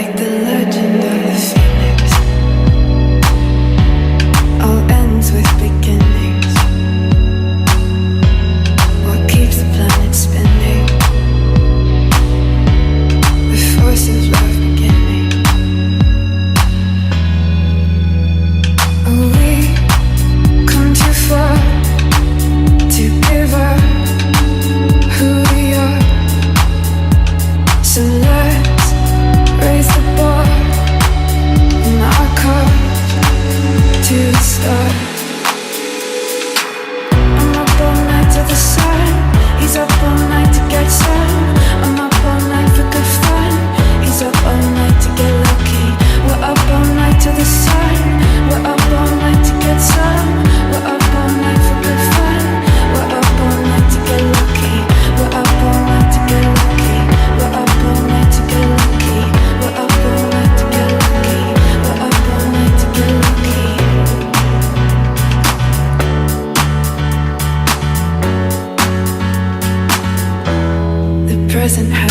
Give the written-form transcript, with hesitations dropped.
like the legend of the phoenix. All ends with beginnings. What keeps the planet spinning? The force of love beginning. Oh, we come too far to give up who we are. So let's raise the bar in our car to the start. I'm up all night to the sun. He's up all night to get sun. I'm up all night for good fun. He's up all night to get lucky. We're up all night to the sun. We're up all night to get some. We're up all night for good fun. We're up all night to get lucky. We're up all night to get lucky. We're up all night to get lucky. We're up all night to get lucky. We're up all night to get lucky. The present has